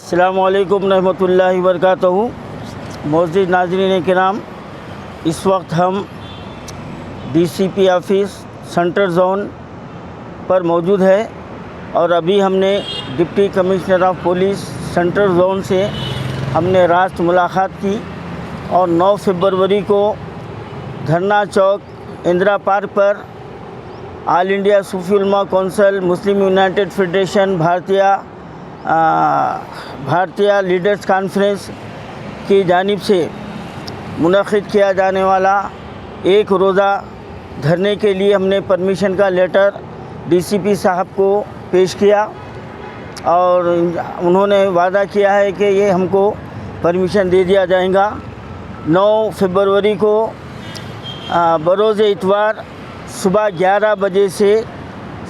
السلام علیکم رحمۃ اللہ وبرکاتہ۔ معزز ناظرین کرام، اس وقت ہم D C P office central zone پر موجود ہے اور ابھی ہم نے deputy commissioner of police central zone سے ہم نے راست ملاقات کی اور 9 فروری کو دھرنا چوک اندرا پارک پر آل انڈیا صوفی علماء کونسل، مسلم یونائٹڈ فیڈریشن، بھارتیہ لیڈرز کانفرنس کی جانب سے منعقد کیا جانے والا ایک روزہ دھرنے کے لیے ہم نے پرمیشن کا لیٹر ڈی سی پی صاحب کو پیش کیا اور انہوں نے وعدہ کیا ہے کہ یہ ہم کو پرمیشن دے دیا جائے گا۔ 9 فروری کو بروز اتوار صبح 11 بجے سے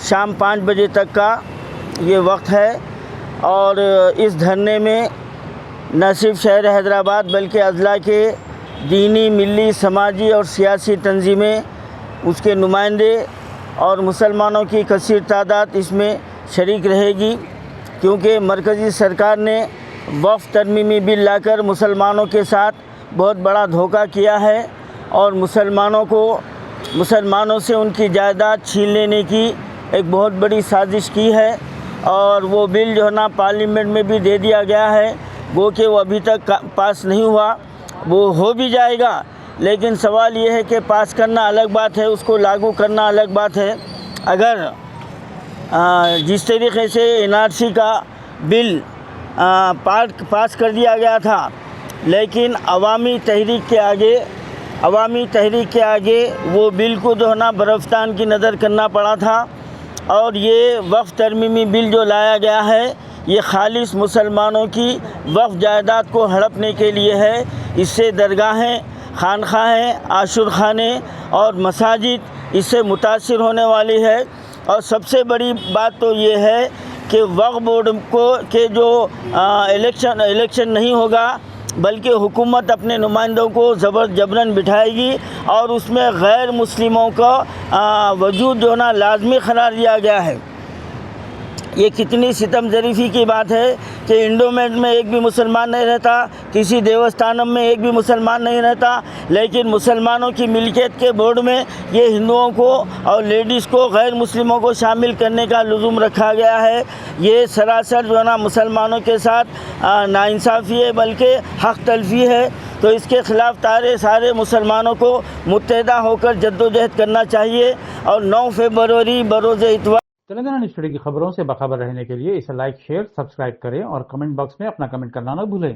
شام 5 بجے تک کا یہ وقت ہے اور اس دھرنے میں نہ صرف شہر حیدرآباد بلکہ اضلاع کے دینی، ملی، سماجی اور سیاسی تنظیمیں، اس کے نمائندے اور مسلمانوں کی کثیر تعداد اس میں شریک رہے گی، کیونکہ مرکزی سرکار نے وقف ترمیمی بل لا کر مسلمانوں کے ساتھ بہت بڑا دھوکہ کیا ہے اور مسلمانوں سے ان کی جائیداد چھین لینے کی ایک بہت بڑی سازش کی ہے اور وہ بل جو ہے نا پارلیمنٹ میں بھی دے دیا گیا ہے، گو کہ وہ ابھی تک پاس نہیں ہوا، وہ ہو بھی جائے گا، لیکن سوال یہ ہے کہ پاس کرنا الگ بات ہے، اس کو لاگو کرنا الگ بات ہے۔ اگر جس طریقے سے NRC کا بل پاس کر دیا گیا تھا، لیکن عوامی تحریک کے آگے وہ بل کو جو ہے نا برفتان کی نظر کرنا پڑا تھا اور یہ وقف ترمیمی بل جو لایا گیا ہے یہ خالص مسلمانوں کی وقف جائیداد کو ہڑپنے کے لیے ہے۔ اس سے درگاہیں، خانقاہیں، عاشور خانے اور مساجد اس سے متاثر ہونے والی ہے اور سب سے بڑی بات تو یہ ہے کہ وقف بورڈ کو کہ جو الیکشن نہیں ہوگا بلکہ حکومت اپنے نمائندوں کو جبراً بٹھائے گی اور اس میں غیر مسلموں کا وجود جو نا لازمی قرار دیا گیا ہے۔ یہ کتنی ستم ظریفی کی بات ہے کہ انڈومنٹ میں ایک بھی مسلمان نہیں رہتا، کسی دیوستانم میں ایک بھی مسلمان نہیں رہتا، لیکن مسلمانوں کی ملکیت کے بورڈ میں یہ ہندوؤں کو اور لیڈیز کو، غیر مسلموں کو شامل کرنے کا لزوم رکھا گیا ہے۔ یہ سراسر جو ہے نا مسلمانوں کے ساتھ ناانصافی ہے بلکہ حق تلفی ہے، تو اس کے خلاف سارے مسلمانوں کو متحدہ ہو کر جدوجہد کرنا چاہیے اور 9 فروری بروز اتوار تلنگانہ نیوز ٹوڈے کی خبروں سے باخبر رہنے کے لیے اسے لائک، شیئر، سبسکرائب کریں اور کمنٹ باکس میں اپنا کمنٹ کرنا نہ بھولیں۔